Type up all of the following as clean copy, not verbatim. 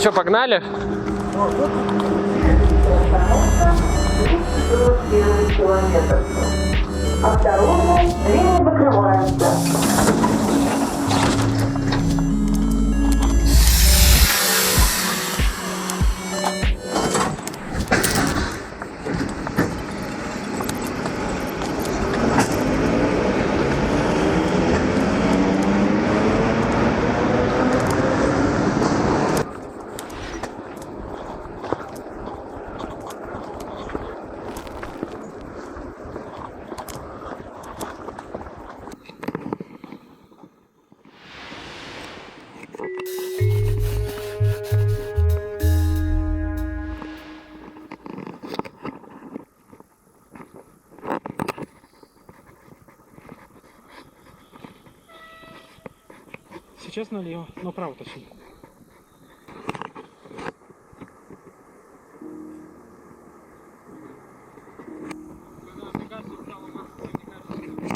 что, погнали? Осторожно, двери закрываются. Сейчас налево, направо точнее.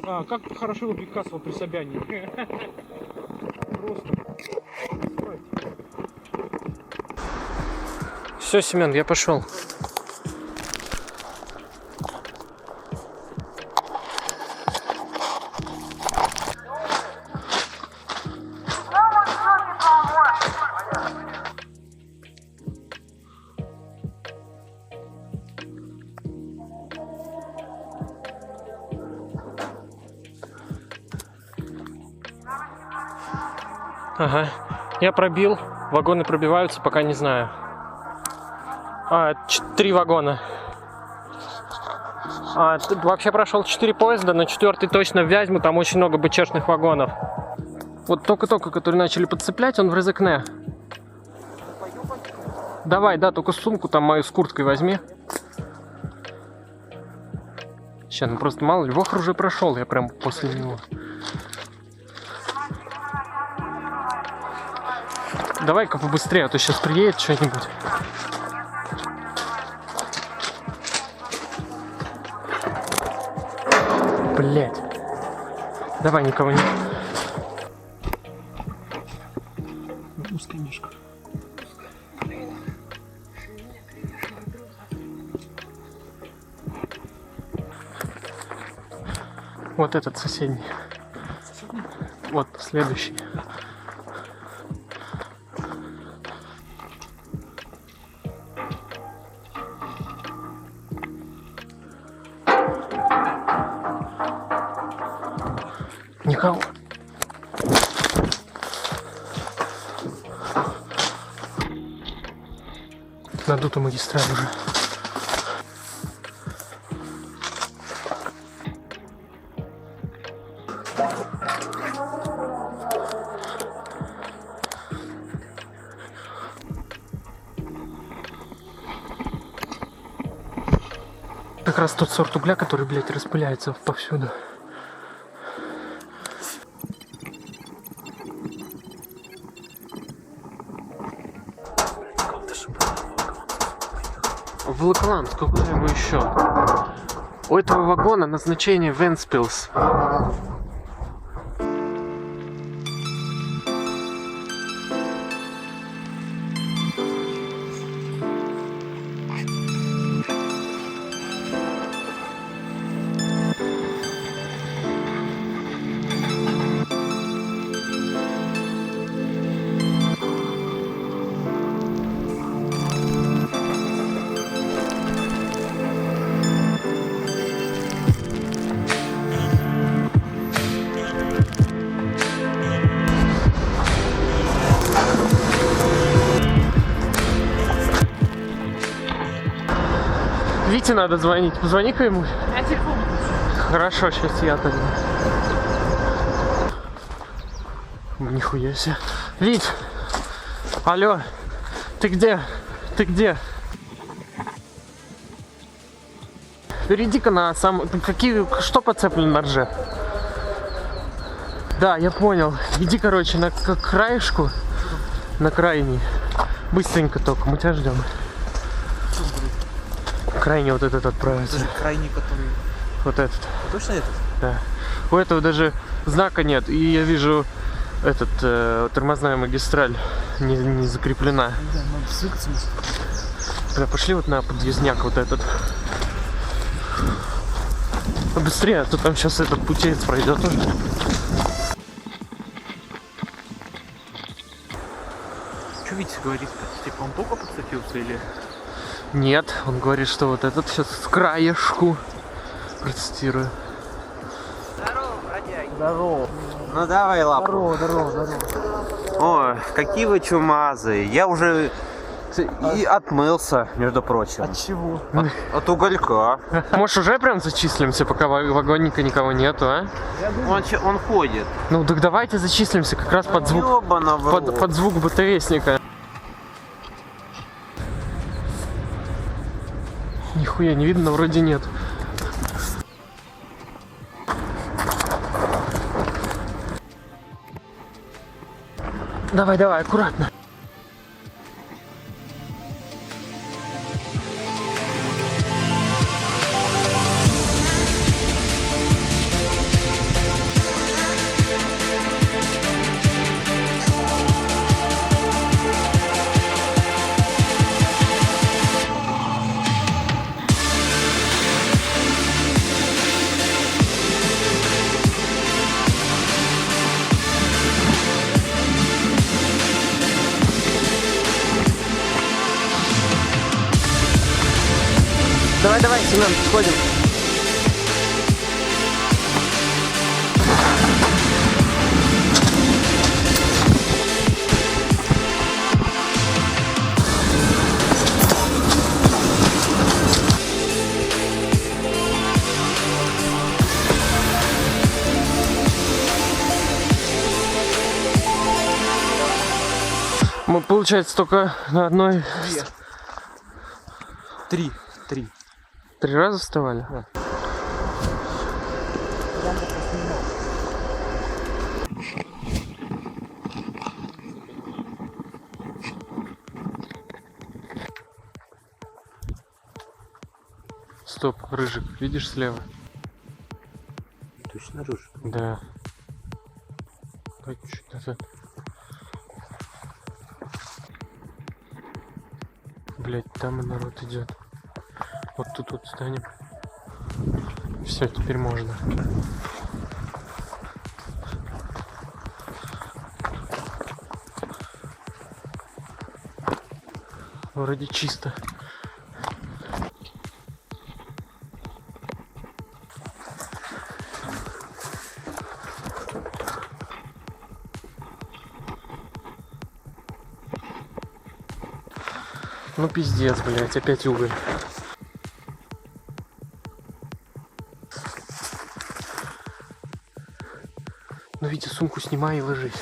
А, как хорошо убить Пикассо при Собянине. Просто. Все, Семен, я пошел. Ага, я пробил, вагоны пробиваются, пока не знаю. 3 вагона. Вообще прошел 4 поезда, на 4-й точно в Вязьму, там очень много БЧшных вагонов. Вот только-только, которые начали подцеплять, он в Рызыкне. Давай, да, только сумку там мою с курткой возьми. Сейчас, ну просто мало ли, Вохр уже прошел, я прям после него. Давай-ка побыстрее, а то сейчас приедет что-нибудь. Блять. Давай, никого не... Узкая мишка. Вот этот соседний. Вот следующий. Никого. Надута магистраль уже. Как раз тот сорт угля, который, блядь, распыляется повсюду. Волоколамск, куда его еще? У этого вагона назначение Вентспилс. Вите надо звонить. Позвони-ка ему. Я телефон. Хорошо, сейчас я тогда. Нихуя себе. Вить! Алло! Ты где? Ты где? Перейди-ка на сам... Что подцеплено на рже? Да, я понял. Иди, короче, на краешку. На крайний. Быстренько только, мы тебя ждем. Крайний вот этот отправится. Даже крайний, который... Вот этот. Точно этот? Да. У этого даже знака нет. И я вижу этот тормозная магистраль. не закреплена. Да, надо сыгаться. Бля, пошли вот на подъездняк вот этот. Побыстрее, а то там сейчас этот путеец пройдет уже. Что Витя говорит-то? Типа он только подцепился или... Нет, он говорит, что вот этот сейчас с краешку. Процитирую. Здорово. Ну давай лапу. Здорово. О, какие вы чумазые. Я уже и отмылся, между прочим. От чего? От уголька. Может, уже прям зачислимся, пока вагонника никого нету, а? Он ходит. Ну так давайте зачислимся как раз под звук, Ёбана в рот. под звук БТСника. Нихуя не видно, вроде нет. Давай, аккуратно. Давай, Семен, сходим. Мы, получается, только на одной... Три. 3 раза вставали? Да. Стоп, Рыжик, видишь слева? Точно рыжий. Да. Давай чуть назад. Блять, там и народ идет. Вот тут вот станем. Все, теперь можно. Вроде чисто. Ну пиздец, блять, опять уголь. Ну, Витя, сумку снимай и ложись.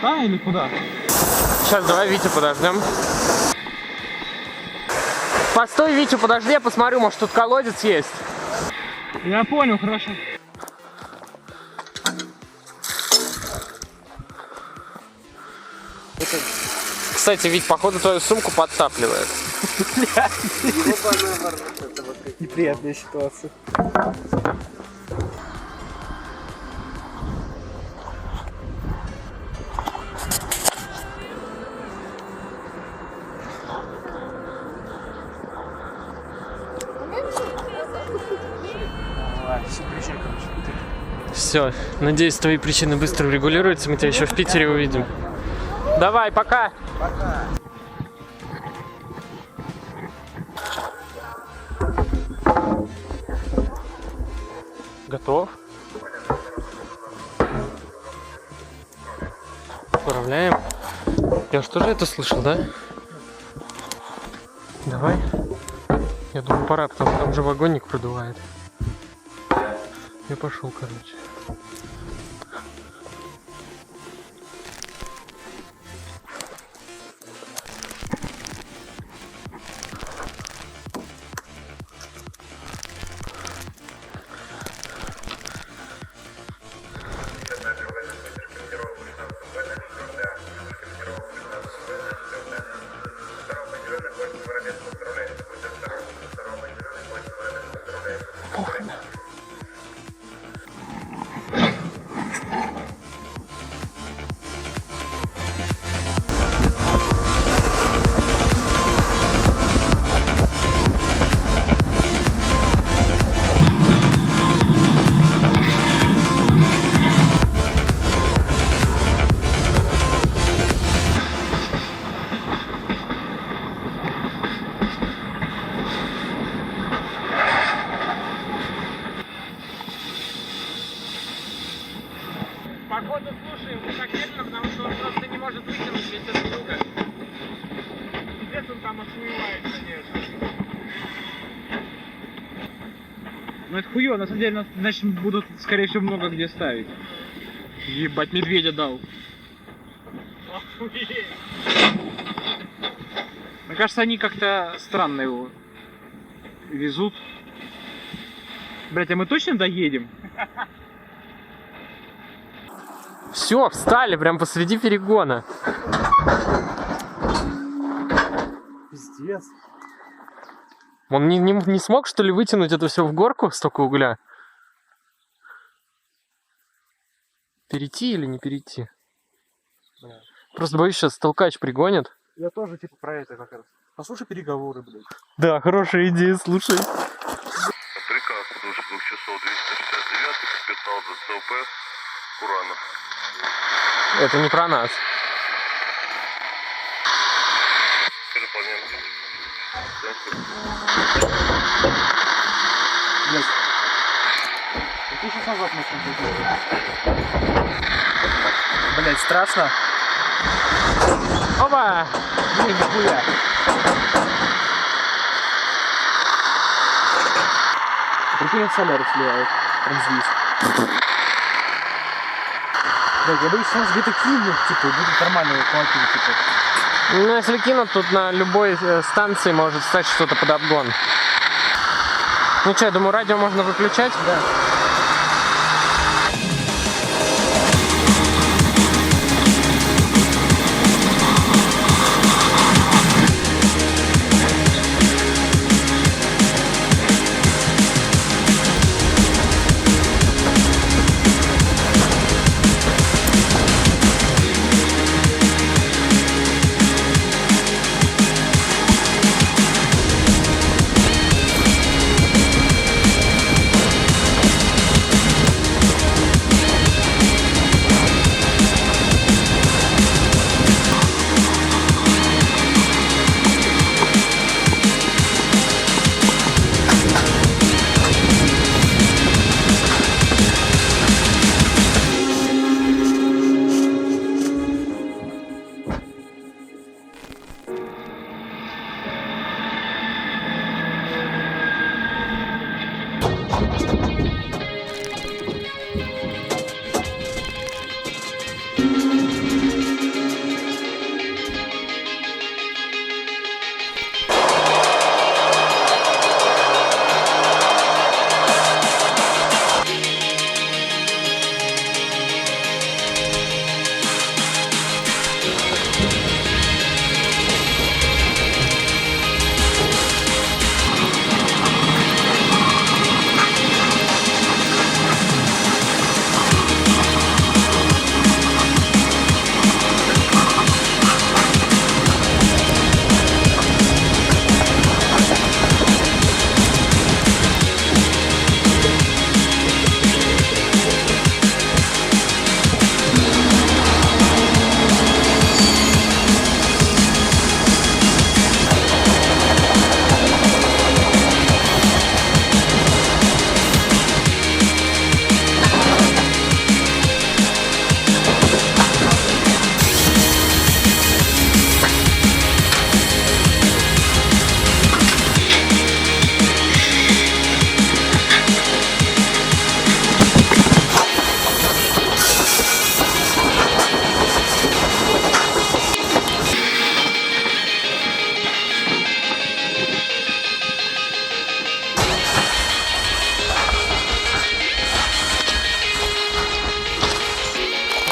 Да, или куда? Сейчас давай Витю подождем. Постой, Витю, подожди, я посмотрю, может тут колодец есть. Я понял, хорошо. Кстати, Вить, походу твою сумку подтапливает. Неприятная ситуация. Все, надеюсь, твои причины быстро регулируются, мы тебя еще в Питере увидим. Давай, пока! Готов? Отправляем. Я что же это слышал, да? Давай. Я думаю, пора, потому что там же вагонник продувает. Я пошел, короче. Походу, слушай, ему так медленно, потому что он просто не может вытянуть весь этот угол. Пиздец, он там охуевает, конечно. Ну это хуёво, на самом деле, значит, будут, скорее всего, много где ставить. Ебать, медведя дал. Охуеть. Мне кажется, они как-то странно его везут. Блять, а мы точно доедем? Все, встали прям посреди перегона. Пиздец. Он не смог, что ли, вытянуть это все в горку, столько угля? Перейти или не перейти? Просто боюсь, сейчас толкач пригонит. Я тоже типа про это как раз. Послушай переговоры, блядь. Да, хорошая идея, слушай. Приказ свыше 2 часов 269 спецназа СОП Куранов. Это не про нас. Выполняем. Блядь. Ты сейчас назад можешь. Блядь, страшно. Опа! Блин, нихуя. Прикинь, соляру сливают. Прям здесь. Блядь, я боюсь, что нас где-то кинут, типа, будет нормально колотить, типа. Ну, если кинут, тут на любой станции может стать что-то под обгон. Ну что, я думаю, радио можно выключать? Да.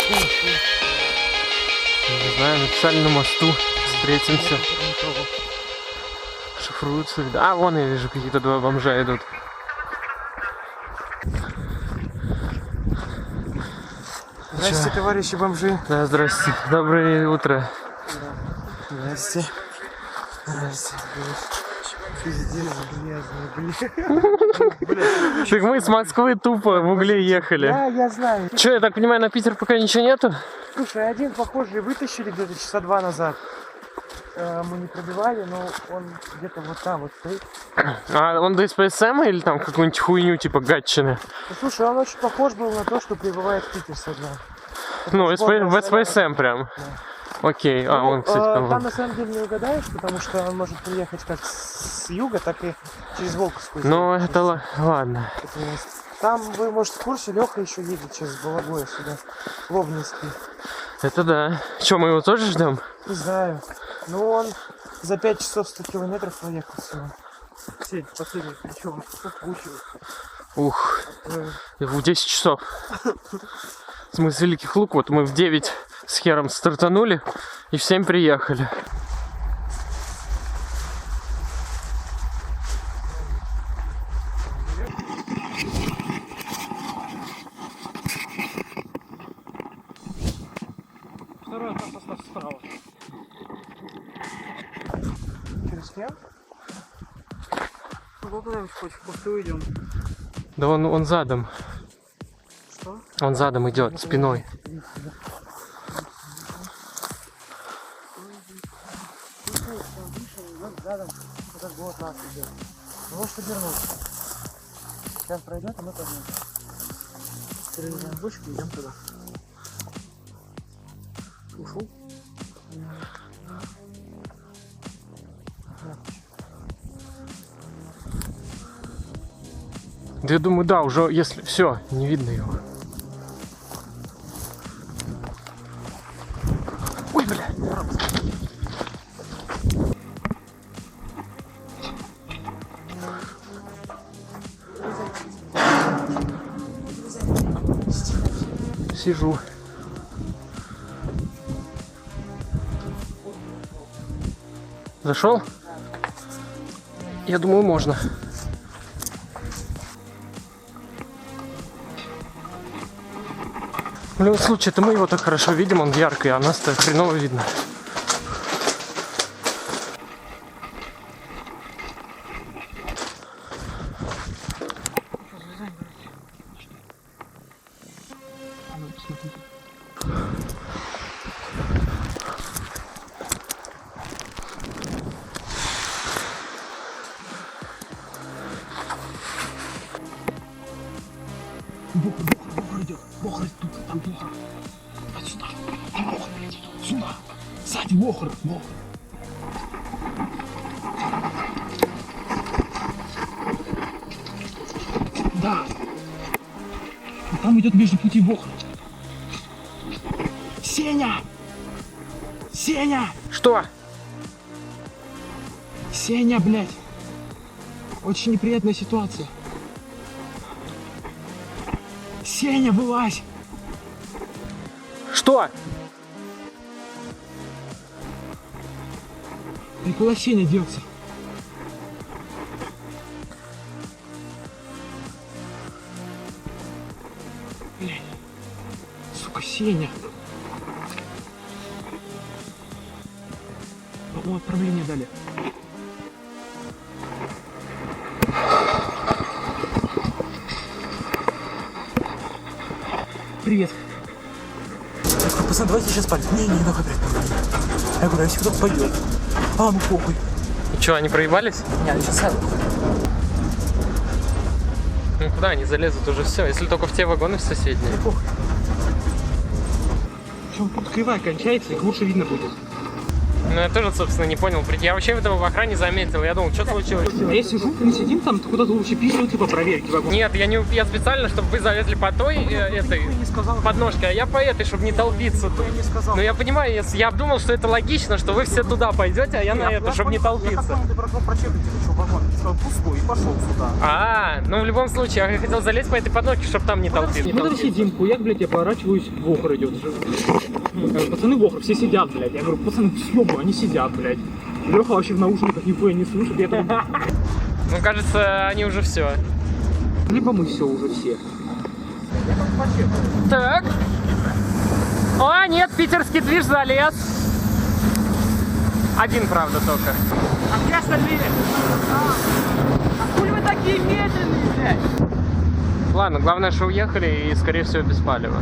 Не знаю, написали на мосту. Встретимся. Шифруются. А, вон я вижу, какие-то два бомжа идут. Здрасте, товарищи бомжи. Да, здрасте. Доброе утро. Здрасте. Здрасте. Пиздец, грязный, блин. Так мы с Москвы тупо в угле ехали. Я знаю. Че, я так понимаю, на Питер пока ничего нету? Слушай, один похожий вытащили где-то часа 2 назад. Мы не пробивали, но он где-то вот там вот стоит. А он ДСПСМ или там какую-нибудь хуйню типа гатчины? Ну, слушай, он очень похож был на то, что прибывает в Питер со дна. Ну, в СПСМ прям. Окей, а он, кстати, Там там... на самом деле не угадаешь, потому что он может приехать как с юга, так и через Волковскую. Ну, это ладно. Там вы, может, в курсе, Леха еще едет через Балагоя сюда, Ловнинский. Это да. Че, мы его тоже ждем? Не знаю. Ну, он за 5 часов 100 километров проехал всего. Все, последний, причем, вкучивает. Ух, в 10 часов. В смысле, Великих Лук, вот мы в 9 с хером стартанули и в 7 приехали. Второй состав справа. Через кем? Ну, куда-нибудь хочешь, просто уйдем. Да он задом. Что? Он задом идет, спиной. Рядом, вот вот нас идет. Ну, может обернуться. Сейчас пройдет, а мы пойдем. Перелезаем бочку и идем туда. Ушел? Да я думаю, да, уже если все, не видно его. Ой, бля. Сижу. Зашел? Я думаю, можно. В любом случае, это мы его так хорошо видим, он яркий, а нас-то хреново видно. Бохр идет. Бохр тут, там Бохр. Отсюда. Там Бохр, блядь. Сюда. Сзади Бохр. Бохр. Да. И там идет между пути Бохр. Сеня! Сеня! Что? Сеня, блядь. Очень неприятная ситуация. Сеня, вылазь! Что? И куда Сеня делся? Блядь. Сука, Сеня. По-моему, отправление дали. Привет. Я говорю, пацаны, давайте сейчас спать. Не, давай, блядь. Я говорю, а если кто-то пойдет? А, ну похуй. И что, они проебались? Не, они сейчас сядут. Ну куда они залезут уже все, если только в те вагоны в соседние. Причем тут кривая кончается, их лучше видно будет. Ну, я тоже, собственно, не понял. Я вообще этого в охране заметил. Я думал, что случилось? А я сижу, мы сидим там, куда-то вообще пишут, типа, проверки вагон. Нет, я специально, чтобы вы залезли по той этой не сказал. подножке, а я по этой, чтобы не толпиться тут. Не сказал. Ну, я понимаю, я обдумал, что это логично, что вы все туда пойдете, а я на это, чтобы не толпиться. Я ты прочекать, что вагон. Ты сказал пустой и пошел сюда. Ну в любом случае, я хотел залезть по этой подножке, чтобы там не толпиться. Мы там сидим, хуяк, блядь, я поворачиваюсь, Вохр идет. Пацаны Вохр, все сидят, блядь. Я говорю, пацаны, съебу, они сидят, блядь. Леха вообще в наушниках нихуя не слушает. Я там... Ну, кажется, они уже все. Либо мы все уже все. Так. О, нет, питерский движ залез. Один, правда, только. А где остальные? А хули вы такие медленные, блядь? Ладно, главное, что уехали и, скорее всего, без палева.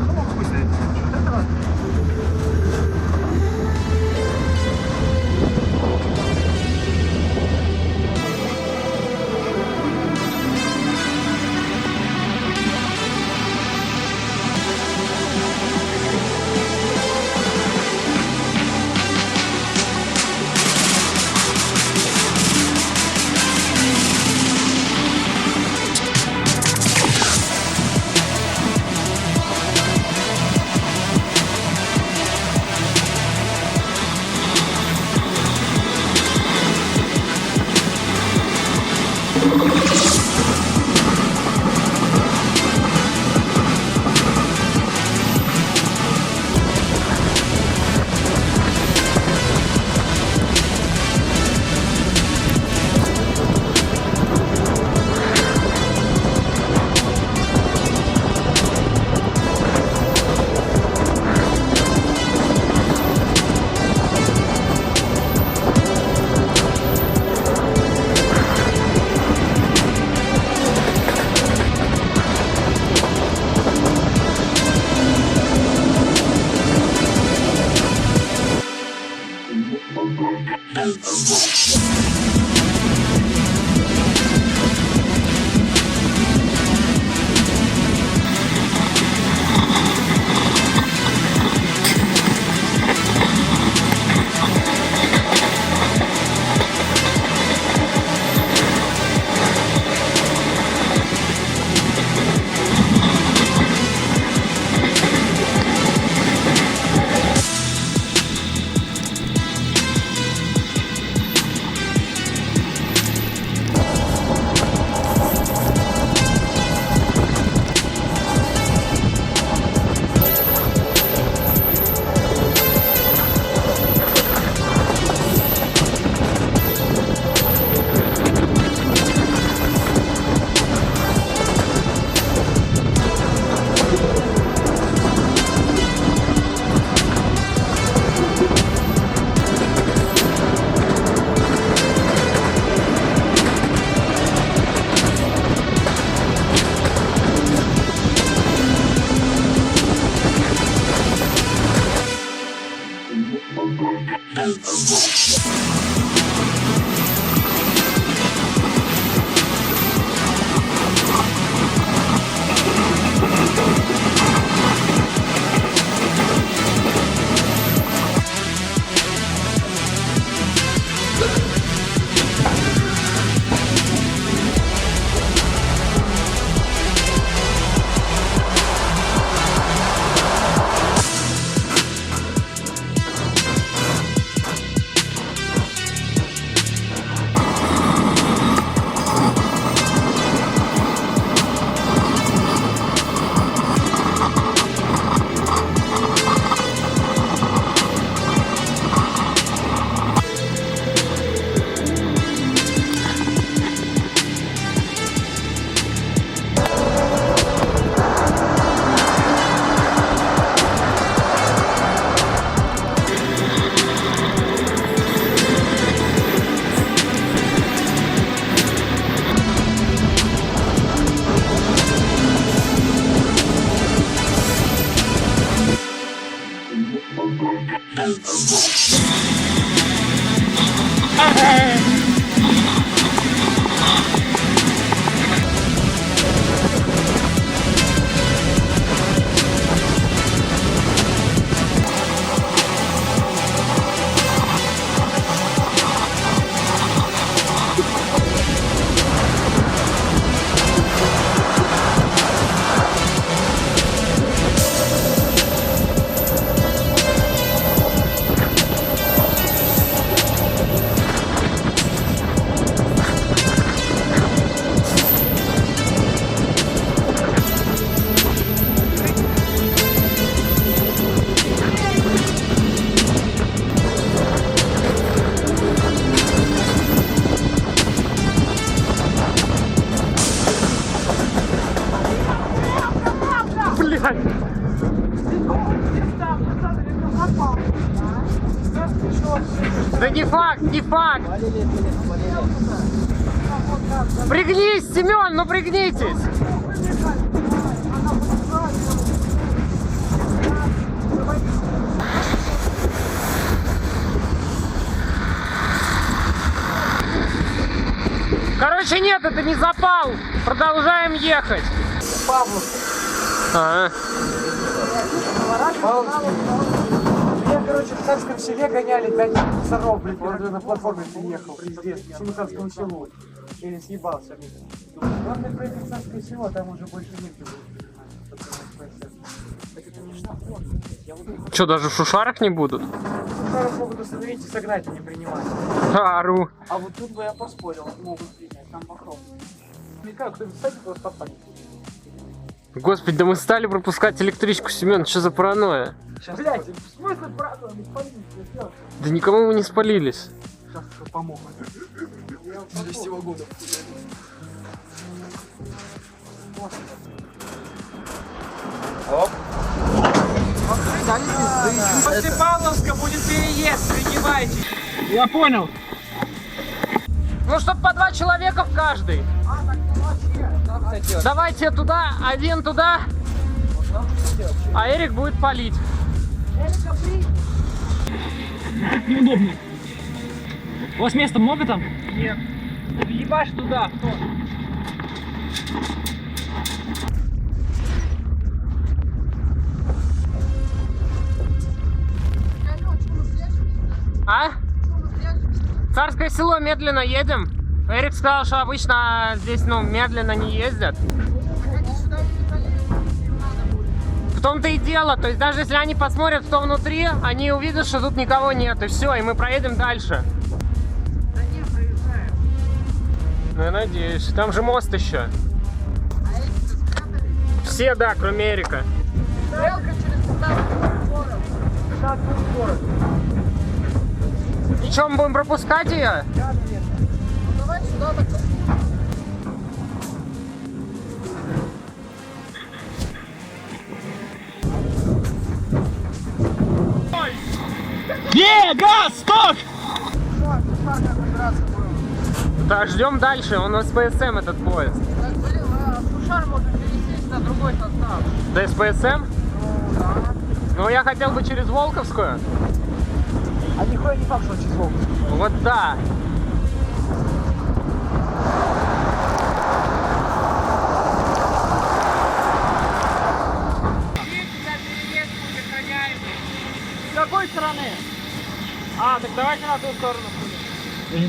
Да не факт, не факт. Пригнись, Семен, ну пригнитесь. Короче, нет, это не запал. Продолжаем ехать. А, Меня, короче, в Царском селе гоняли 5 пацанов, блин, он на платформе приехал, пиздец, к Семицарскому селу. Или съебался. Главное проехать Царское село, там уже больше нет. что, даже в шушарах не будут? Шаров могут остановить и согнать, и не принимать. Ору. А вот тут бы я поспорил, могут принять, там попробуй. Ну как, кто-то, кстати, просто попали. Господи, да мы стали пропускать электричку, Семен, что за паранойя? Сейчас, блядь, смысл, брат, не спалить, сделать. Да никому мы не спалились. Сейчас помогу. 200 вагонов. После Павловска будет переезд, принимайте. Я понял. Ну, чтоб по 2 человека в каждый. Давайте туда, один туда, а Эрик будет палить. Неудобно. У вас места много там? Нет. Ебашь туда. А? Царское село, медленно едем. Эрик сказал, что обычно здесь, медленно не ездят. В том-то и дело, то есть даже если они посмотрят, кто внутри, они увидят, что тут никого нет, и все, и мы проедем дальше. Да не, проезжаем. Ну, я надеюсь. Там же мост еще. Все, да, кроме Эрика. Стрелка через 15 город. 15 город. И что, мы будем пропускать ее? Ну давай сюда тогда. Газ, стоп! Так, ждем дальше, он с ПСМ этот поезд. Так, блин, Сушар может пересесть на другой состав. Да, с ПСМ? Ну, да. Ну, я хотел бы через Волковскую. А нихуя не факт, что число. Вот да. С какой стороны? А, так давайте на ту сторону.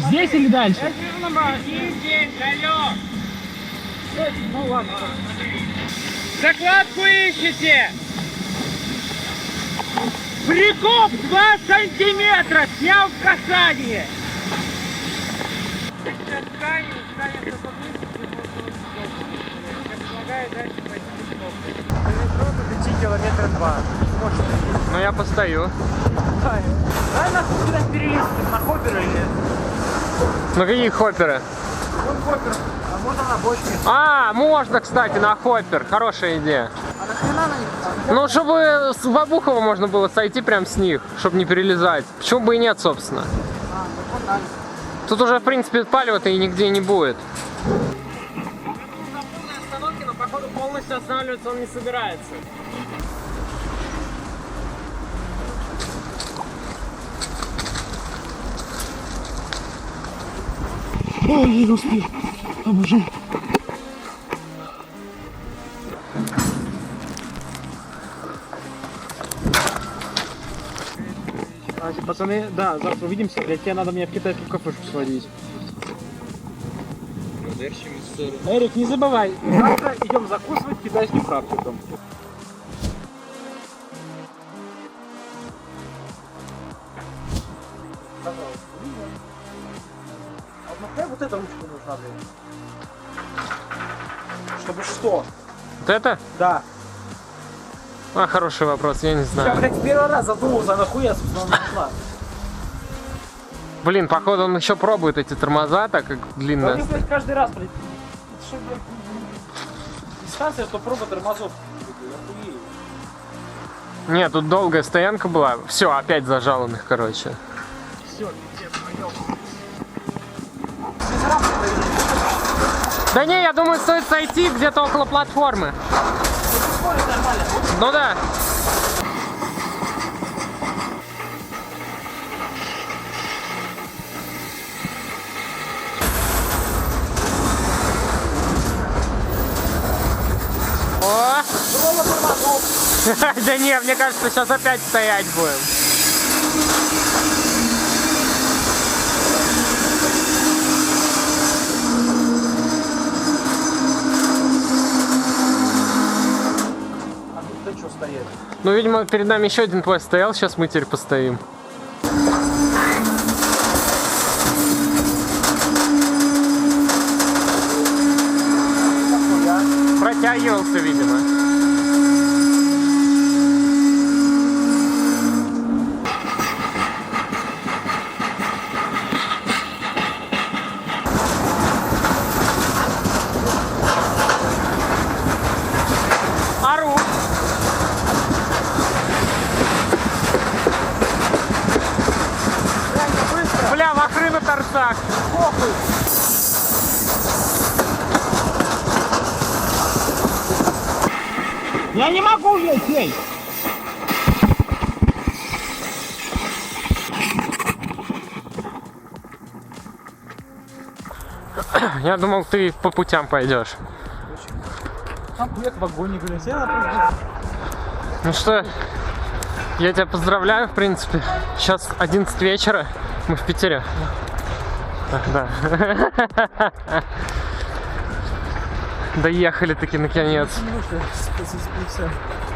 Здесь или дальше? Я вижу номер 1, алло. Ну ладно. Закладку ищите! Прикоп 2 сантиметра, снял в касание. Сейчас тканем все Я предлагаю дальше пойти пешком. До метро тут идти километра 2. Ну, я постою. Дай нахуй сюда перелистывать, на хоппер или... Ну, какие хопперы? Вон хоппер, а можно на бочке. А, можно, кстати, на хоппер. Хорошая идея. А нахрена на них? Ну, чтобы в Обухово можно было сойти прям с них, чтобы не перелезать. Почему бы и нет, собственно. Тут уже, в принципе, палева-то и нигде не будет. На полной остановке, но, походу, полностью останавливаться он не собирается. Ой, не успел. А боже. Пацаны, да, завтра увидимся. Для тебя надо мне в китайскую кафешку сводить. Эрик, не забывай, завтра идем закусывать китайским фрапчиком. А нахуя вот эта ручка нужна, блин? Чтобы что? Вот это? Да. А, хороший вопрос, я не Я, знаю. блядь, первый раз задумался, нахуя, собственно, она нашла. Блин, походу он еще пробует эти тормоза, так как Да длинно. мне, блядь, каждый раз, блядь. Это что, блядь, дистанция, что проба тормозов. Я хуею. Нет, тут долгая стоянка была. Все, опять зажал он их, короче. Да не, я думаю, стоит сойти где-то около платформы. Ну да. О! Да не, мне кажется, сейчас опять стоять будем. Ну, видимо, перед нами еще один поезд стоял, сейчас мы теперь постоим. Протягивался, видимо. Ару! Бля, махры на торцах. Похуй. Я не могу лететь! Я думал, ты по путям пойдешь. Охуеть, в вагоне вылетела просто. Ну что, я тебя поздравляю, в принципе. Сейчас 11 вечера, мы в Питере. Да. Доехали таки наконец.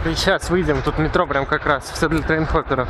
И сейчас выйдем, тут метро прям как раз, все для трейнхопперов.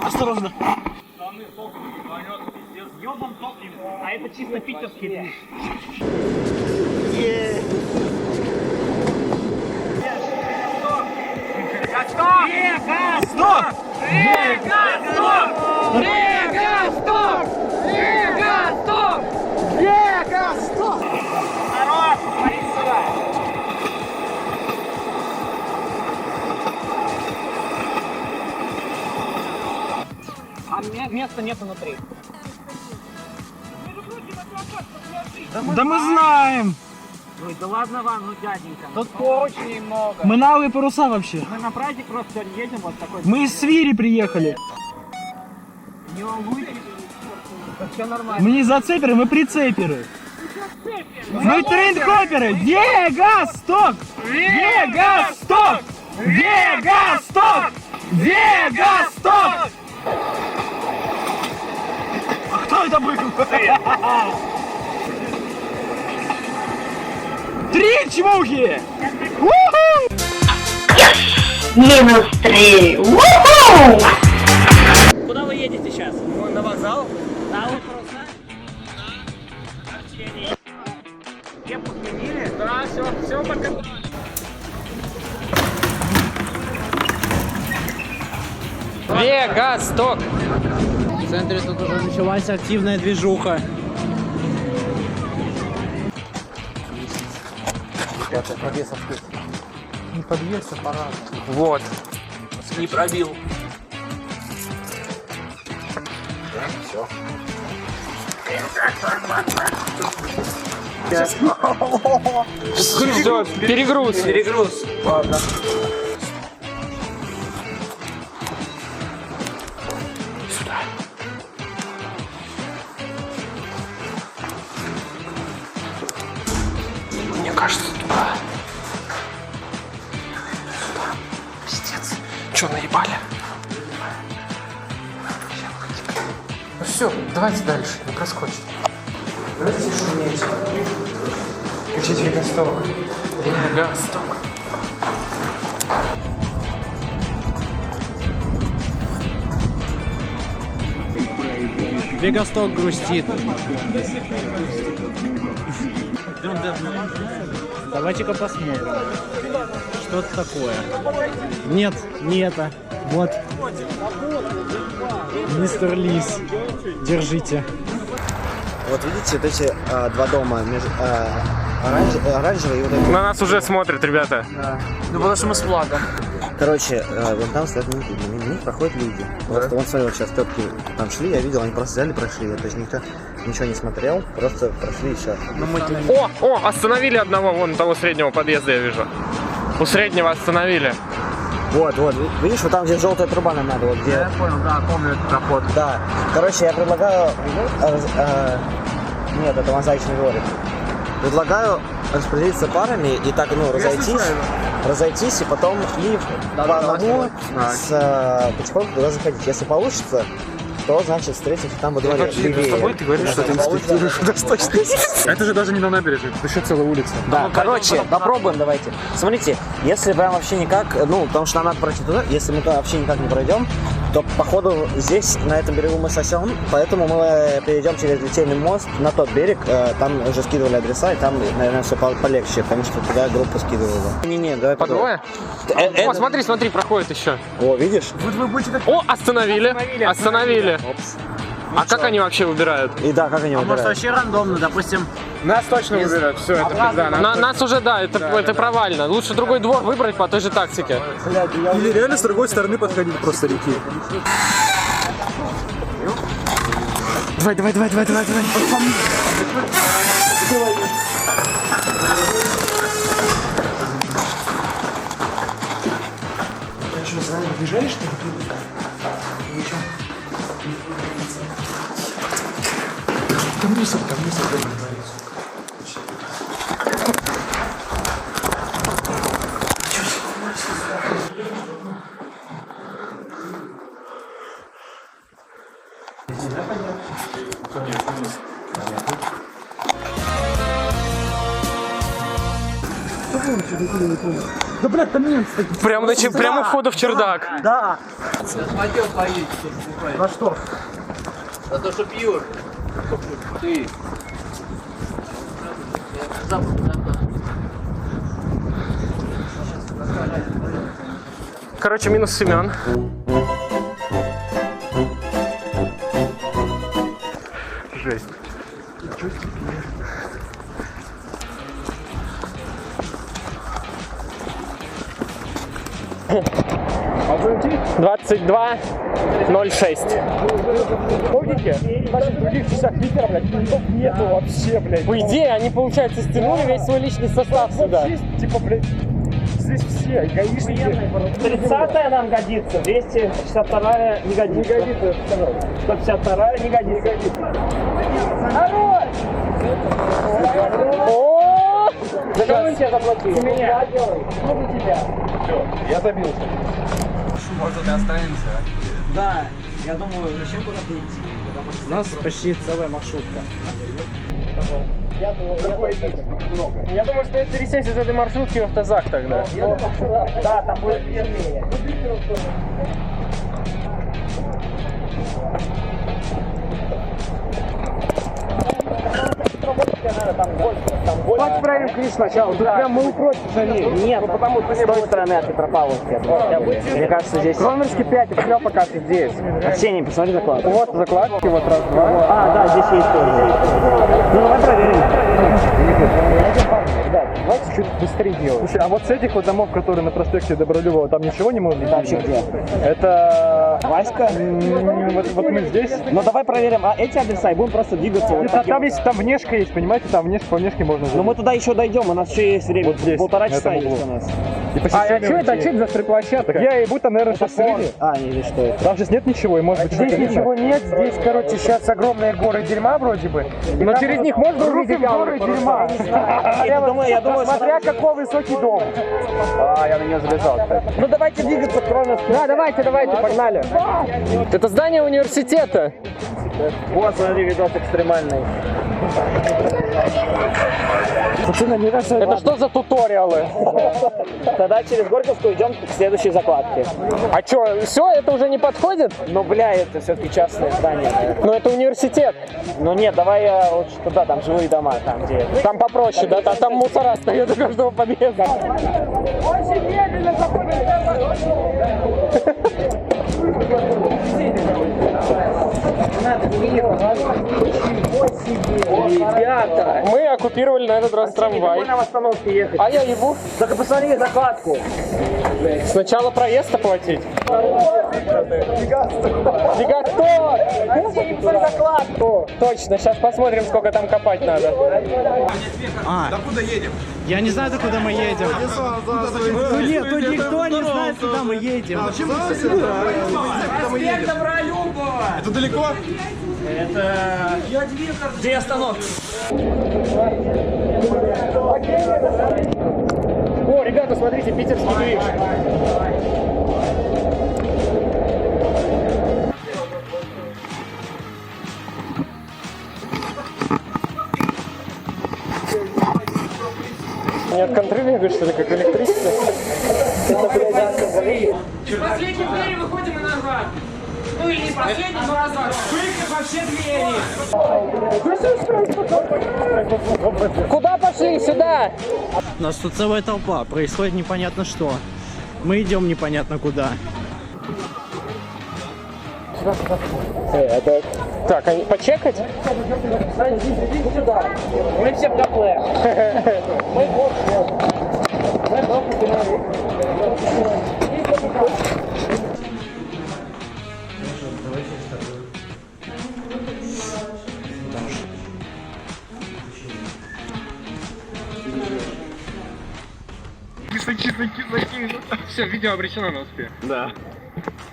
Осторожно. Ёбан топлив, а это чисто питерский движ. Места нет внутри. Да мы знаем! Ой, да ладно вам, ну дяденька. Тут очень много. Мы на алые паруса вообще. Мы на праздник просто едем вот такой. Мы из Свири приехали. Не волнуйтесь. Все нормально. Мы не зацеперы, мы прицеперы. Мы трейнхопперы! Вегасток! Вегасток! Вегасток! Вегасток! А кто это был? Три чмухи! -3. Уху! Куда вы едете сейчас? На вокзал? На паруса? Кепку сменили? Да, все пока. Вегасток! В центре тут уже началась активная движуха. Не подъезд, а парад. Вот. Не пробил. Все, перегруз. Перегруз. Ладно. Мне кажется, туда. Сюда. Пиздец. Че, наебали? Все, все, давайте дальше, не проскочит. Давайте шуметь. Включить Вегасток. Вегасток. Вегасток грустит. Давайте-ка посмотрим. Что это такое? Нет, не это. Вот. Мистер Лис. Держите. Вот видите, вот эти два дома, оранжевый и вот этот. На нас уже смотрят, ребята. Ну потому что мы с флагом. Короче, вон там стоят мимо них проходят люди. Вот, вон, смотри, вот сейчас тетки там шли, я видел, они просто взяли, прошли. То есть никто ничего не смотрел, просто прошли и все. О, остановили одного, вон того среднего подъезда я вижу. У среднего остановили. Вот, видишь, вот там, где желтая труба нам надо, вот где... Я понял, да, помню этот проход. Да, короче, я предлагаю... Нет, это мозаичный дворик. Предлагаю распределиться парами и так, ну, разойтись и потом и по одному потихоньку туда заходить. Если получится, то, значит, встретимся там во дворе. С тобой ты говоришь, что ты инспектируешь восточность. Это же даже не на набережной, это еще целая улица. Да, короче, попробуем давайте. Смотрите, если прям вообще никак, ну, потому что нам надо пройти туда, если мы туда вообще никак не пройдем, то, походу, здесь, на этом берегу мы сосем, поэтому мы перейдем через литейный мост на тот берег, там уже скидывали адреса, и там, наверное, все полегче, потому что туда группу скидывала. Не-не, давай По двое? О, смотри, проходит еще. О, видишь? О, остановили. А как они вообще выбирают? И да, как они Может выбирают? вообще рандомно, допустим. Нас точно выбирают, все, это пизда. Нас уже, да, это провально. Лучше другой двор выбрать по той же тактике. Или реально с другой стороны подходить просто реки. Давай. Что, сразу бежали, что ли? Там мусор дома творится. Да, блядь, там немцы такие. Прямо у входа в чердак. Да. Смотрел поедете. На что? За то, что пьют. Ты. Короче, минус Семен. Жесть. 22:06. Помните? В наших других частях Питера, блядь, ментов нету вообще, блядь. По идее, они, получается, стянули весь свой личный состав сюда. Здесь, типа, блядь, здесь все, гаишники. 30-я нам годится, 262-я не годится. 152-я не годится. О! За кого он тебя заплатил? Меня. Ну, за тебя. Я добился. Да, я думаю, зачем куда-то идти? У нас почти целая маршрутка. Я думаю, что это пересесть из этой маршрутки в автозак тогда. Да, там будет вернее. Давайте проверим Криш сначала. Тут прям мы упротив за ней. Нет, потому что с той стороны от Петропавловки. Мне кажется, здесь... Кромверский 5, и все пока что здесь. Арсений, посмотри заклад. Вот закладки, вот раз, два. А, да, здесь есть тоже. Ну, давай проверим. Давайте чуть быстрее делать. Слушай, а вот с этих вот домов, которые на проспекте Добролюбова, там ничего не можно? Вообще где? Это... Васька? Вот мы здесь. Ну, давай проверим эти адреса и будем просто двигаться. Вот Там есть, там внешка есть, понимаете, там по внешке можно. Но мы туда еще дойдем, у нас еще есть время. Вот здесь, полтора на часа этом есть углу. у нас. А что это за стройплощадка? Я ебу, там, наверное, сейчас слили. А, или что это? Там сейчас нет ничего, и может быть Здесь что-то видно. ничего нет, здесь, короче, сейчас огромные горы дерьма вроде бы. Но через них можно увидеть горы дерьма. Я думаю, Смотря какой высокий дом. я на нее залезал, кстати. Ну давайте двигаться, кроме... Да, давайте, погнали. Это здание университета. Вот, смотри, видос экстремальный. Пацаны, мне кажется, Это что за туториалы? Тогда через Горьковскую идем к следующей закладке. А что, все, это уже не подходит? Ну, бля, это все-таки частное здание, наверное. Но это университет. Ну нет, давай я лучше туда, там живые дома, там где... Там попроще, да? Там мусора стоят у каждого подъезда. Ребята! Мы оккупировали на этот раз трамвай. на остановке ехать. А я ебу. Только посмотри закладку. Сначала проезд оплатить. Гигастор! Закладку. Точно, сейчас посмотрим, сколько там копать надо. Я не знаю, куда мы едем. Тут нет, тут никто не знает, куда мы едем. Это далеко? Где остановка? О, ребята, смотрите, питерский движ. Не от контролинга, что ли, как электричество? Из последней двери выходим и назад. Ну или не из последней, но назад. Прыгай во все двери. Куда пошли? Сюда! У нас тут целая толпа, происходит непонятно что. Мы идем непонятно куда. Так, а почекать? Мы все в кафе. Все, видео обречено на успех.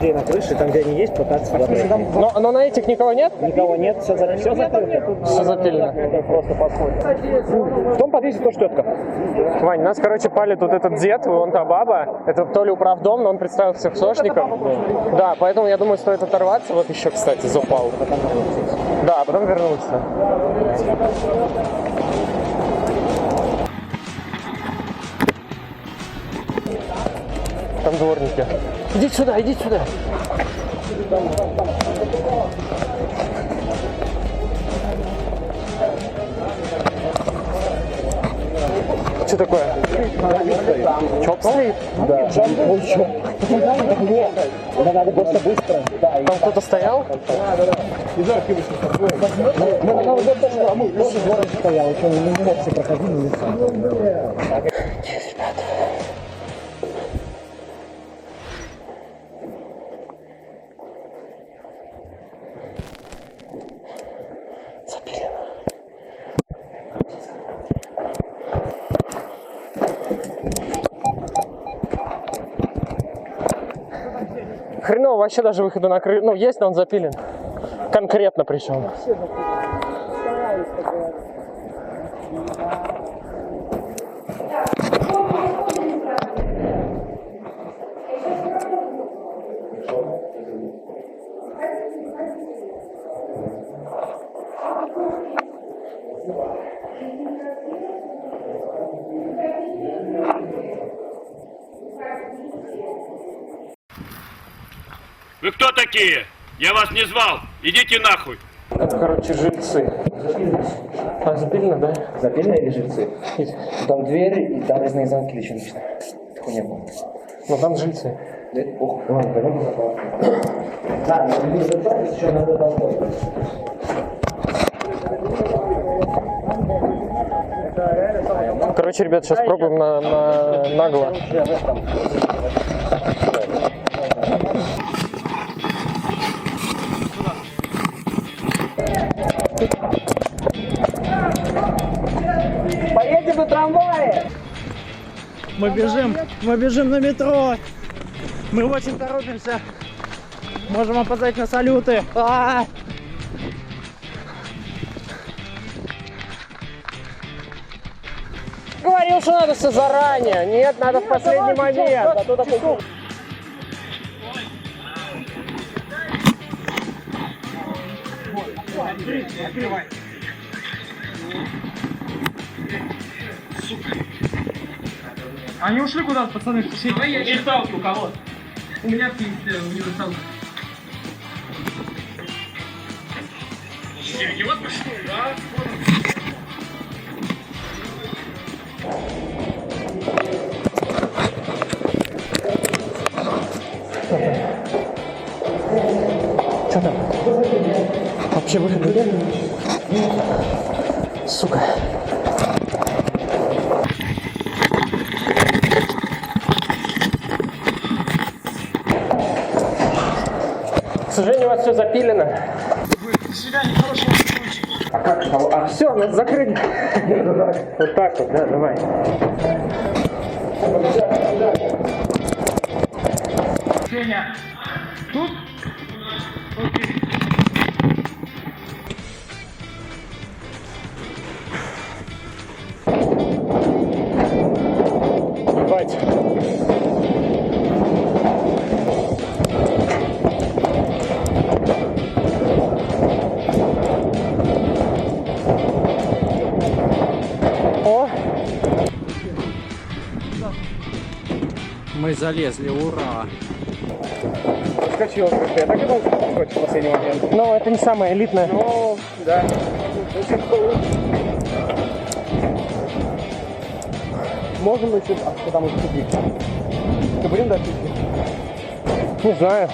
Где на крыше, там где они есть, пытаться Но на этих никого нет? Никого нет, все закрыто. Все запилено. Просто подходит. В том подъезде тоже тетка. Вань, нас, короче, палит вот этот дед, вон та баба. Это то ли управдом, но он представил всех сошником. Да, поэтому я думаю, стоит оторваться. Вот еще, кстати, запал. Да, а потом вернуться. Там дворники. Идите сюда, идите сюда. Что такое? Чоп стоит? Да. Да надо просто быстро. Там кто-то стоял? Стоял, еще не мог все проходили. Хреново вообще даже выхода на крышу. Ну, есть, но он запилен. Конкретно причем. Вы кто такие? Я вас не звал. Идите нахуй. Это, короче, жильцы. А, запилено, да? Запильно или жильцы? Там двери и там резные замки еще лично. Такого не было. Ну, там жильцы. Ох, ладно, пойдем. Да, еще надо толпой. Короче, ребят, сейчас пробуем на нагло. Поедем на трамвае! Мы бежим на метро. Мы очень торопимся. Можем опоздать на салюты. Говорил, что надо все заранее. Нет, надо в последний момент. А то такой... Они ушли куда-то, пацаны. Давай я универсалку у кого? У меня есть универсалка. Серьезно? Да. Что там? Вообще выхода нет? Сука. К сожалению, у вас все запилено. А как? А все, надо закрыть. Вот так вот, да, давай. Женя, тут? Окей. Давайте. О! Мы залезли, ура! Скочил, я так и думал, что скочил в последний момент. Но это не самое элитное. Ну, да. Можем еще... А что там еще бить? Будем дать? Не знаю.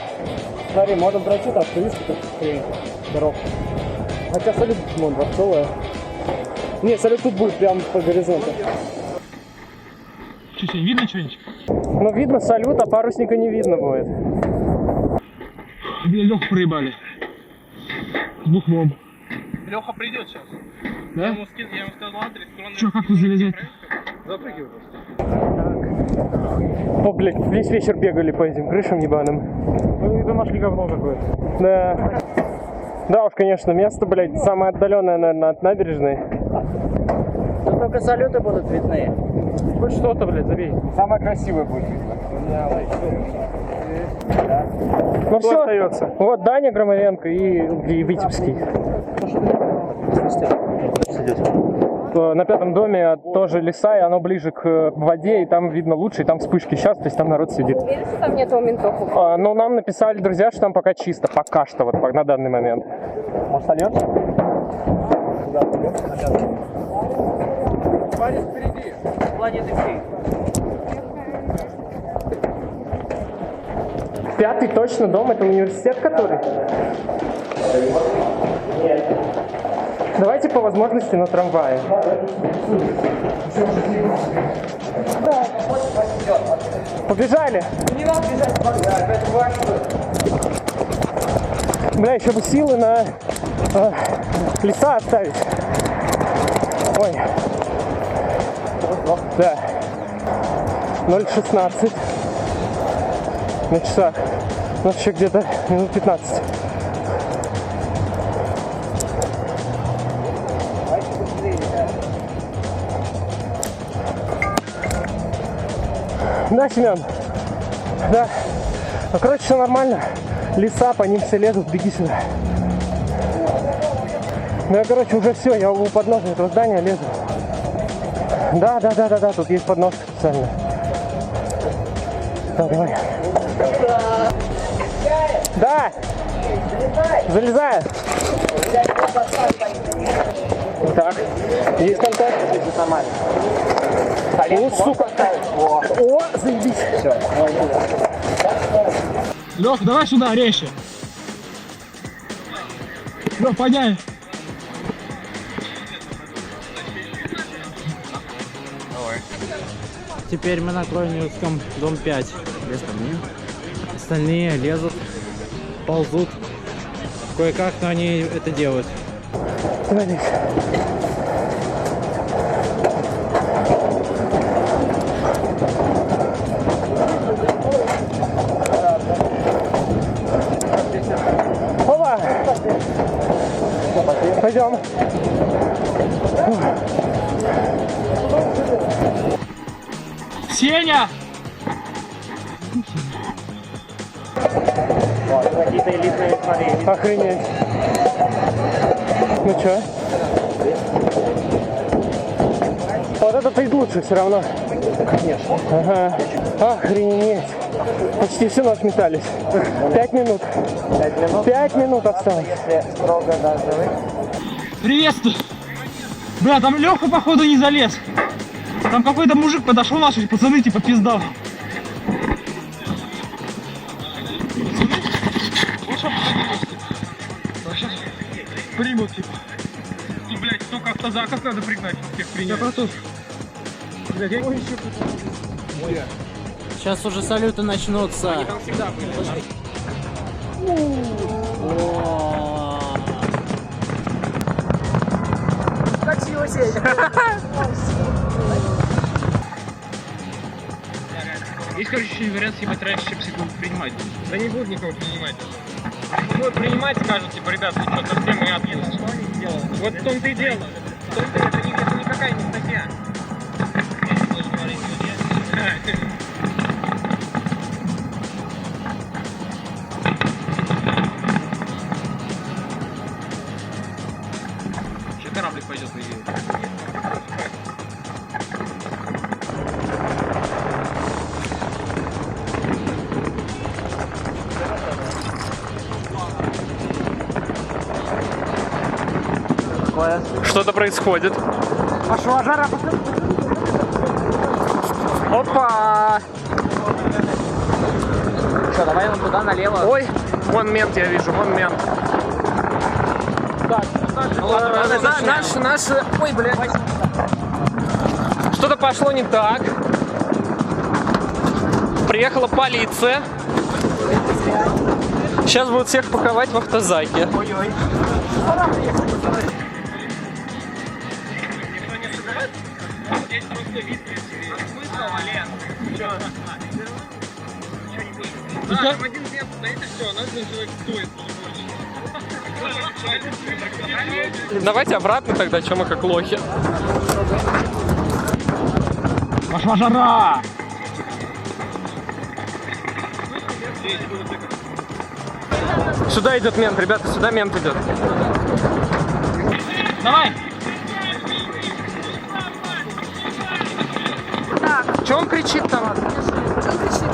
Смотри, можем пройти так, что видишь, дорог. Хотя салют, вон, дворцовая. Не, салют тут будет прям по горизонту. Что, сегодня видно что-нибудь? Ну, видно салют, а парусника не видно будет. Лёху проебали. С бухлом. Леха придет сейчас. Да? Я ему сказал адрес. Что, как вы залезете? Запрыгивай просто. О, блядь, весь вечер бегали по этим крышам ебаным. Ну, это нашли говно какое-то. Да. Да уж, конечно, место, блядь, самое отдаленное, наверное, от набережной. Тут только салюты будут видны. Хоть что-то, блядь, забей. Самое красивое будет. Ну Кто все, остается? вот Даня Громовенко и Витебский. На пятом доме тоже леса, и оно ближе к воде, и там видно лучше, и там вспышки сейчас, то есть там народ сидит. Уверен, что там нету ментов? Но нам написали друзья, что там пока чисто, пока что, вот на данный момент. Может, сольёшься? Пятый точно дом, это университет который? Нет. Давайте по возможности на трамвае. Побежали! Бля, еще бы силы на леса оставить. Ой. Да. 0:16 на часах. У нас еще где-то минут 15. Да, Семен? Да. Ну, короче, все нормально. Леса, по ним все лезут, беги сюда. Ну, я, короче, уже все, я у подножия этого здания лезу. Да, тут есть подножка специально. Да, давай. Да! Залезай! Так, есть контакт? Нормально. О, сука! О, заебись! Все, Лёх, давай сюда, резче. Лёх, подняй. Теперь мы на Кроневском, дом 5. Где остальные? Остальные лезут, ползут. Кое-как, но они это делают. Смотрите. Пойдем. Сеня! Какие-то элитные, смотри. Охренеть. Ну чё? Вот этот и лучше все равно. Конечно. Ага. Охренеть. Почти всю ночь метались. 5 минут. 5 минут? 5 минут осталось. Если строго даже. Приветствую! Бля, там Леха походу не залез. Там какой-то мужик подошел, наши пацаны типа пиздал. Примут, типа. Ну, блядь, только автозаков надо пригнать, чтобы всех принять. Блядь, я еще... Сейчас уже салюты начнутся. Они там всегда были. Есть, короче, еще вариант, если раньше, чем секунд принимать. Да не будут никого принимать. Будут принимать, скажут, типа, ребят, вы что, совсем и отпустят. Что они сделают? Вот в том-то и дело. В том-то это никакая не статья. Еще кораблик пойдет, по идее. Что-то происходит. Пошла жара. Опа! Что, давай вон туда, налево. Ой, вон мент я вижу, вон мент. Наш... Ой, блядь. Что-то пошло не так. Приехала полиция. Сейчас будут всех паковать в автозаке. Ой-ой. Здесь просто вид смысл, Вален. Да, там один мент стоит и все, нас человек стоит. Давайте обратно тогда, чем мы как лохи. Пошла жара! Сюда идет мент, ребята, сюда мент идет. Давай! Че он кричит там?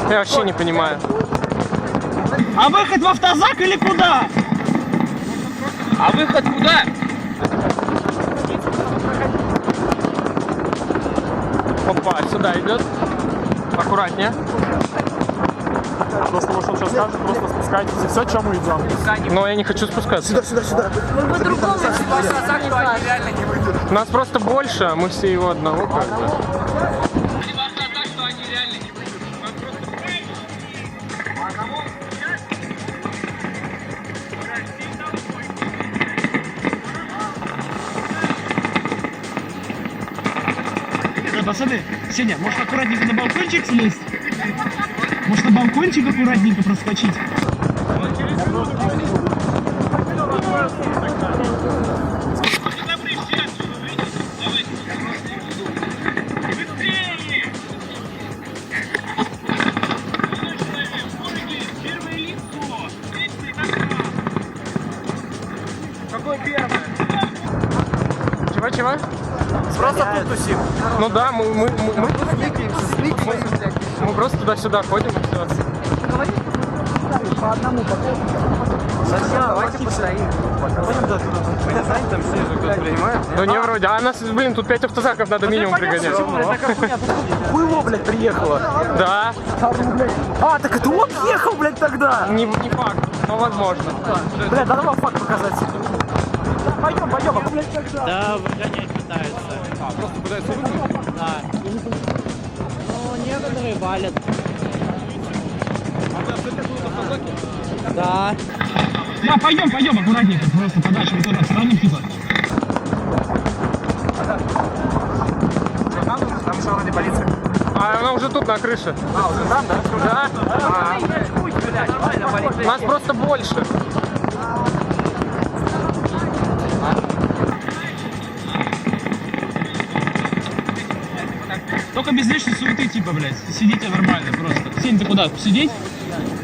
Я вообще не понимаю. А выход в автозак или куда? А выход куда? Опа, сюда идет. Аккуратнее. Просто вот он сейчас скажет, просто спускайтесь и все, чем мы идем. Но я не хочу спускаться. Сюда. Нас просто больше, а мы все его одного как бы. Не важно так, что они реально не выйдут. У нас просто... Пацаны, Сеня, может аккуратненько на балкончик слезть? Может на балкончик аккуратненько проскочить? Какой первый? Чего? Просто тут тусим. Ну да, мы просто туда-сюда ходим и все. По одному Зачем? Давайте постоим. Мы не знаем, там все же кто-то принимает. Ну не вроде, а нас, блин, тут 5 автозаков надо минимум пригонять. Хуйло, блядь, приехало. Да, А, так это он ехал, блядь, тогда. не факт, но возможно. Блядь, надо вам факт показать. Пойдем, блядь, тогда. Да, выгонять пытаются. Просто пытаются выгнать? Да. Ну, некоторые валят. Да. Да, пойдем, аккуратненько, просто подальше вот туда встанем, типа. Там еще вроде полиция. А она уже тут на крыше. А, уже там, да? Да. Нас просто больше. Только без лишней суеты, типа, блядь. Сидите нормально просто. Сень, ты куда? Сидеть?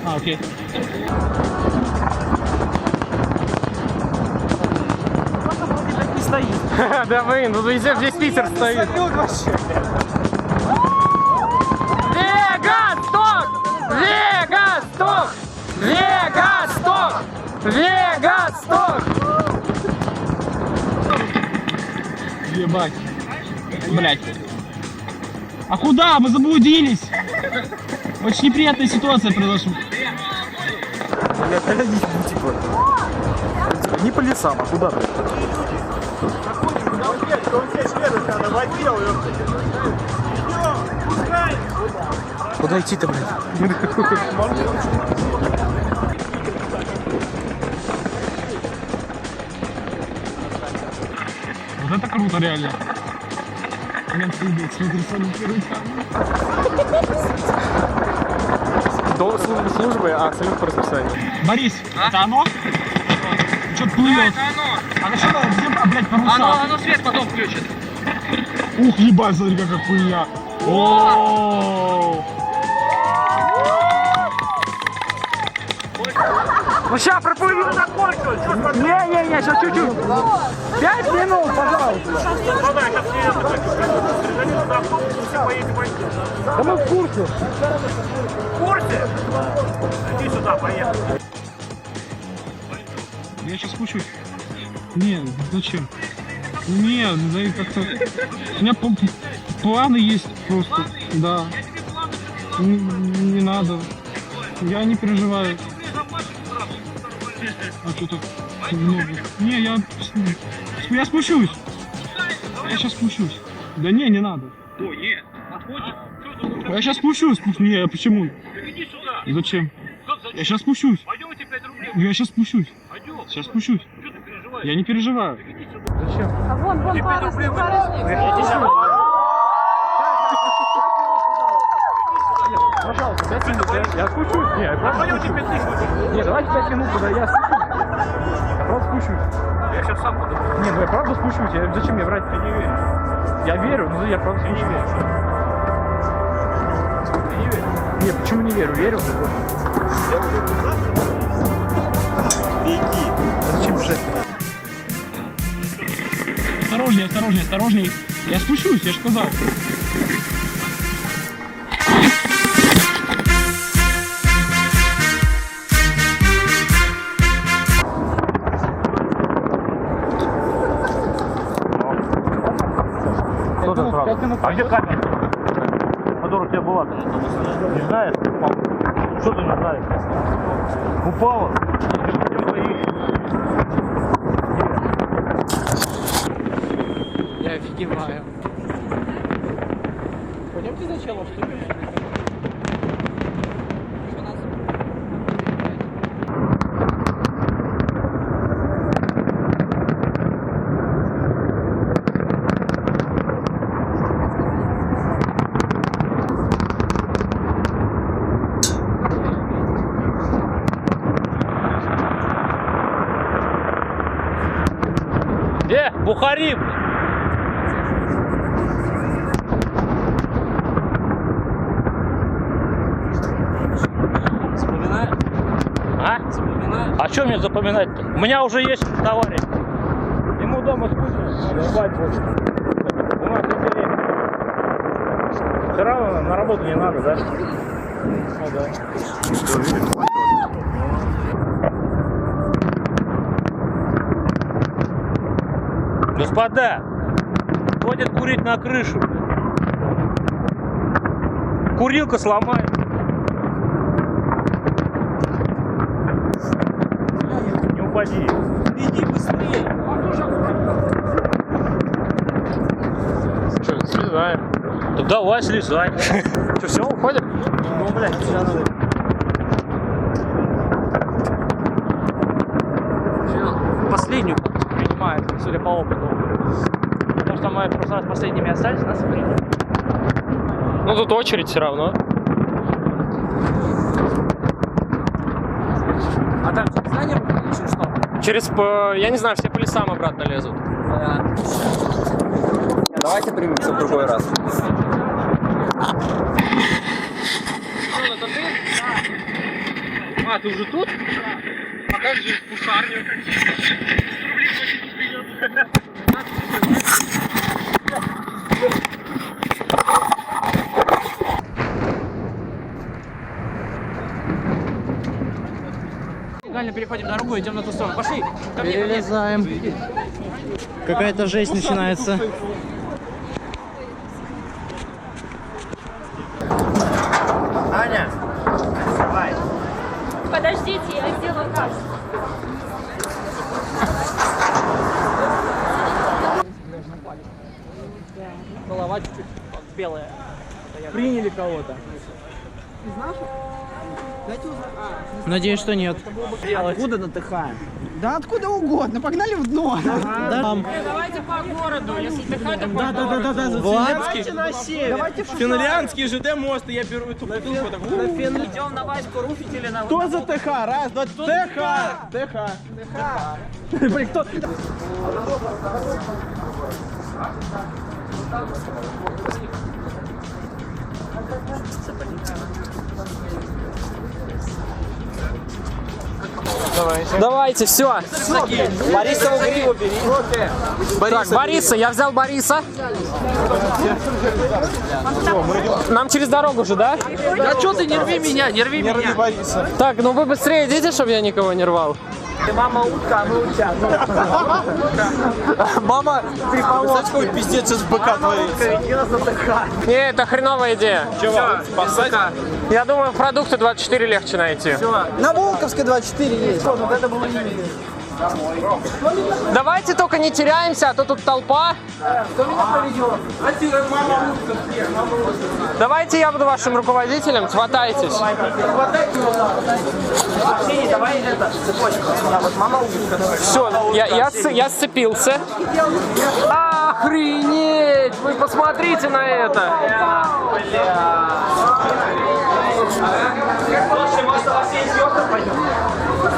А, окей. Не стоит. Да, блин, тут везде здесь Питер стоит. Вегасток! Вегасток! Вегасток! Вегасток! Ебать. Блядь. А куда? Мы заблудились. Очень неприятная ситуация произошла. Не по лесам, а куда ты? Куда идти-то, блядь? Вот это круто, реально. Блин, блядь, смотри, салютирует. До службы, а салют по расписанию. Борис, это оно? Что-то плывет. А на что надо? Где, блядь, паруса? Оно свет потом включит. Ух, ебать, смотри, какая хуйня. О. Ну сейчас проплывем закончил. Не, сейчас чуть-чуть. 5 минут, пожалуйста. Да мы в курсе. В курсе? Иди сюда, поехали. Я сейчас спущусь. Не, зачем? Не, да как-то... У меня планы есть просто, да. Не надо. Я не переживаю. А что так много? Не, я спущусь. Я сейчас спущусь. Да не надо. О, нет, отходи. Я сейчас спущусь. Не, почему? Иди сюда. Зачем? Я сейчас спущусь. Пойдемте 5 рублей. Я сейчас спущусь. Сейчас спущусь. Что ты переживаешь? Я не переживаю. Зачем? А вон, парусник. Пожалуйста, 5 минут. Я спущусь. Не, я просто спущусь. Не, давайте 5 минут, когда я спущусь. Я просто спущусь. Я сейчас сам подумаю. Не, ну я правда спущусь. Зачем мне врать? Я не верю. Я верю, но я правда спущусь. Я не верю. Не, почему не верю? Верю. Беги. Зачем бежать? Осторожней. Я спущусь, я же сказал. Кто ты сразу? А где камера? Которая у тебя была? Не знаешь? Что ты не знаешь? Упала? Я офигеваю. Пойдемте сначала, что ли? Где? Бухари! Вспоминаю? А? Вспоминаю. А что мне запоминать-то? У меня уже есть товарищ. Ему дома скучно, спать хочет. У нас интересно. Все равно на работу не надо, да? Ну да. Господа, ходят курить на крышу. Курилка сломает. Не упади. Иди быстрее. Что, слезаем? Да давай слезай. Что, все, уходим? Ну, блядь, сейчас надо. Последнюю принимает, судя по опыту. Потому что мы просто последними остались, нас приняли. Ну тут очередь все равно. А там через здание выходили, через что? Через, я не знаю, все по лесам обратно лезут. Давайте примемся в другой раз. А, ты уже тут? А как же пушарню? Легально переходим дорогу, идем на ту сторону. Пошли! Перелезаем. Какая-то жесть начинается. Аня, давай. Подождите, я сделаю кашу. Голова чуть-чуть белая. Приняли кого-то. Надеюсь, что нет. Откуда натыхаем? Да откуда угодно, погнали в дно. Давайте по городу, если отдыхать, то по городу. Давайте на север. Финляндский ЖД мост, и я беру эту бутылку. Идем на Ваську руфить или на... Кто за ТХ? Раз, два, ТХ. Блин, кто? Давайте, все. Борисову гриву бери. Так, Бориса, я взял Бориса. Нам через дорогу же, да? Да что ты, не рви меня, не рви меня. Так, ну вы быстрее идите, чтобы я никого не рвал. Мама утка, а мы утят. Мама, ты представляешь, какой пиздец из быка творится? Не, это хреновая идея. Чего? Спасать? Я думаю, продукты 24 легче найти. На Волковской 24 есть. Вот это было имя. Давайте только не теряемся, а то тут толпа. Кто меня поведет? Давайте я буду вашим руководителем, хватайтесь. Давай это, цепочку. Да, вот мама утка. Все, я сцепился. Охренеть! Вы посмотрите на это!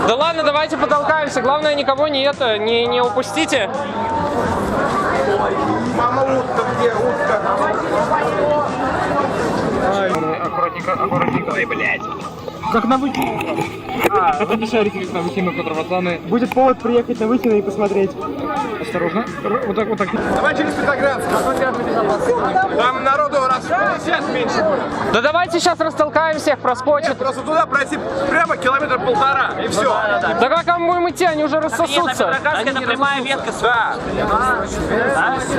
Да ладно, давайте потолкаемся. Главное, никого не упустите. Мама утка, где утка? Аккуратненько, ай, блядь. Как на Выкино. Вы не шарите, как на Выкино, которые пацаны. Будет повод приехать на Выкино и посмотреть. Осторожно. Вот так, вот так. Давай через Петроградск. Там народу раз в 50 меньше будет. Да давайте сейчас растолкаем всех, проскочит. Просто туда пройти прямо километра полтора, и все. Да как мы будем идти, они уже рассосутся. Это прямая ветка.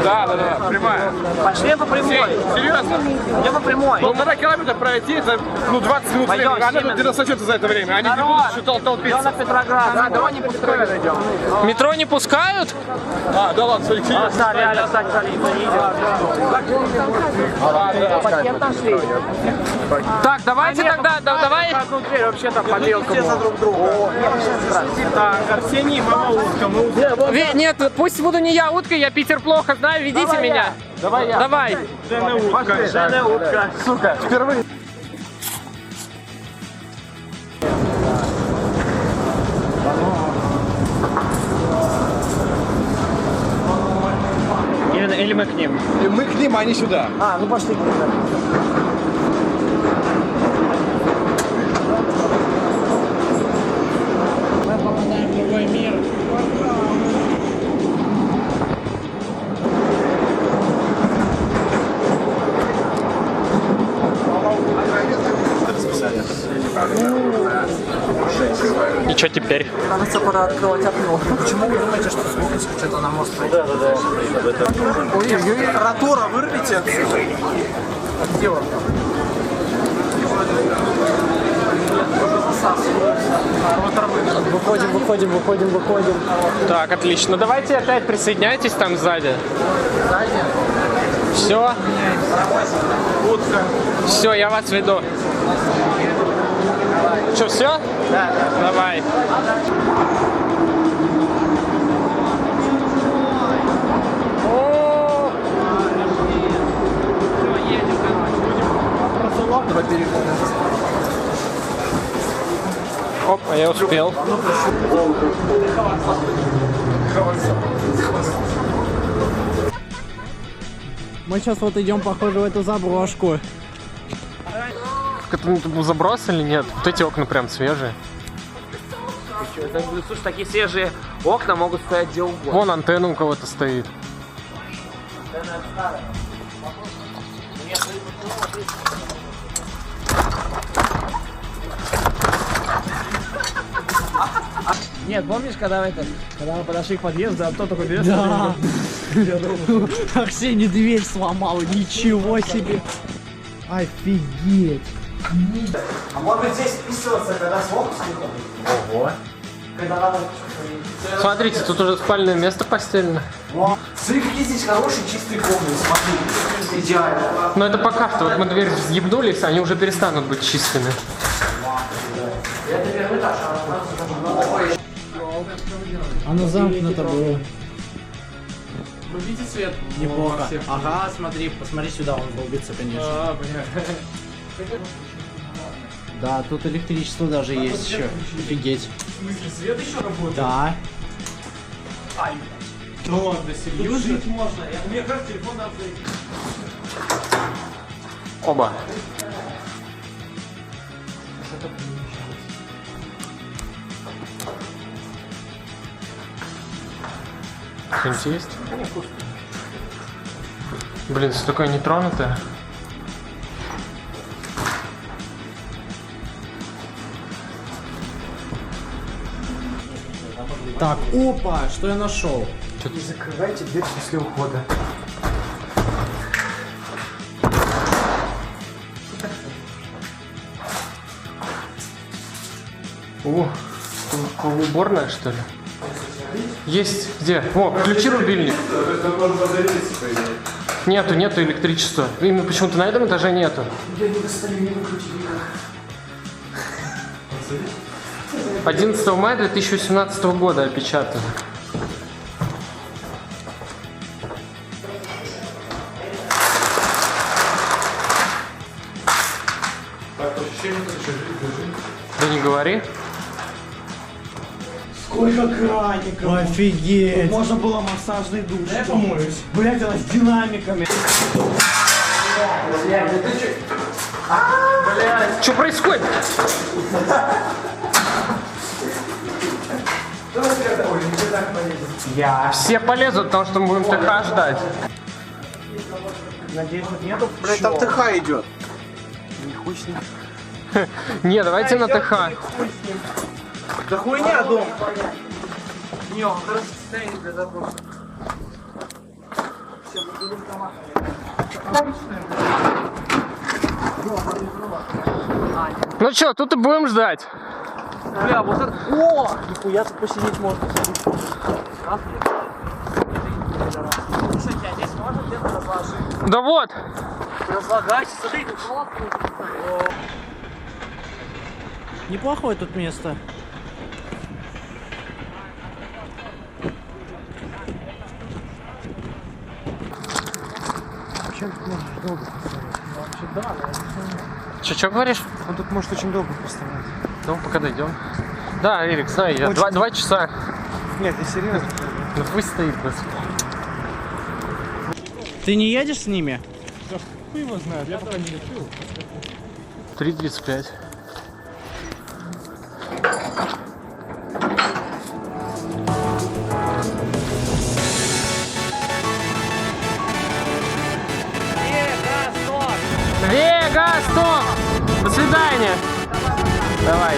Да, прямая. Пошли по прямой. Серьезно? Я по прямой. Полтора километра пройти, это 20 минут времени. А надо где-то сосется за это время. Они не будут еще толпиться. На Петроград. Давай не пускай. Метро не пускают? А, да ладно, смотри, серьезно. Да, реально, кстати, Так, давайте тогда, давай. вообще там по мелкому. Все друг друга. Так, Арсений, мама утка, мы утка. Нет, пусть буду не я уткой, я Питер плохо знаю, ведите меня. Давай я. Давай. Женя утка. Женя утка. Сука, впервые. Или мы к ним? Мы к ним, а они сюда. А, ну пошли. Мы попадаем в другой мир. И что теперь? Кажется, пора открывать окно. Почему вы думаете, что с что-то на мост пойдет? Да. Ой, Ратура, вырвите отсюда. Где он? Выходим. Так, отлично. Давайте опять присоединяйтесь там сзади. Все. Все, я вас веду. Что, все? Да. Давай. Оп, а я успел. Мы сейчас вот идем, похоже, в эту заброшку. Это заброс или нет? Вот эти окна прям свежие. Слушай, такие свежие окна могут стоять где угодно. Вон антенна у кого-то стоит. Нет, помнишь, когда мы подошли к подъезду, а кто такой берет? Да. Арсений дверь сломал, ничего себе. Офигеть. А может быть здесь вписываться, когда с локоть? Ого. Когда надо... Смотрите, тут уже спальное место постельное. Смотри, какие здесь хорошие чистые комнаты, смотри. Идеально. Но это пока что. Вот мы дверь взъебнулись, они уже перестанут быть чистыми. Это первый этаж, Оно замкнуто было. Врубите свет. Неплохо. Ага, смотри, посмотри сюда, он долбится, конечно. Да, тут электричество даже есть еще. Офигеть. В смысле, свет еще работает? Да. Ай, блядь. Ну ладно, серьезно? Жить можно. Мне кажется, телефон надо зайти. Оба. Что-нибудь есть? Блин, все такое нетронутое. Так, опа, что я нашел? Не закрывайте дверь после ухода. О, уборная, что ли? Есть. Где? О, включи рубильник. Нету электричества. Именно почему-то на этом этаже нету. Я не достаю, не выкрутил никак. 11 мая 2018 года опечатано. Да не говори. Сколько краников. Офигеть. Можно было массажный душ. Я помоюсь. Блять, она с динамиками. Что происходит? Все полезут, потому что мы будем ТХ ждать. Надеюсь, тут нету. Блять, там ТХ идет. Не, давайте на ТХ. Да хуйня, дом. Не, он, короче, стоит для запроса. Ну что, тут и будем ждать. Бля, вот это... О! Нихуя тут посидеть можно. Слушайте, а здесь можно где-то разложить? Да вот. Разлагайся, смотри, тут холодно. Неплохое тут место. Че говоришь? Он тут может очень долго поставить. Ну, пока дойдем. Да, Эрик, знаю, я 2 часа. Нет, ты серьезно? Ну пусть стоит, господи. Ты не едешь с ними? Хуй его знает, я пока не решил. 3:35. Вега, стоп! До свидания! Давай.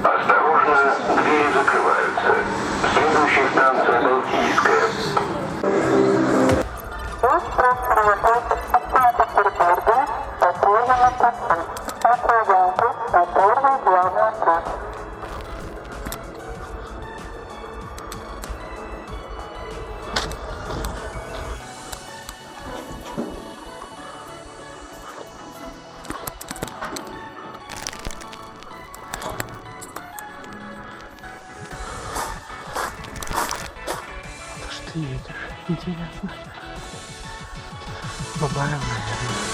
Осторожно, двери закрываются. Следующая станция Балтийская. Интересно. Бабаева, наверное.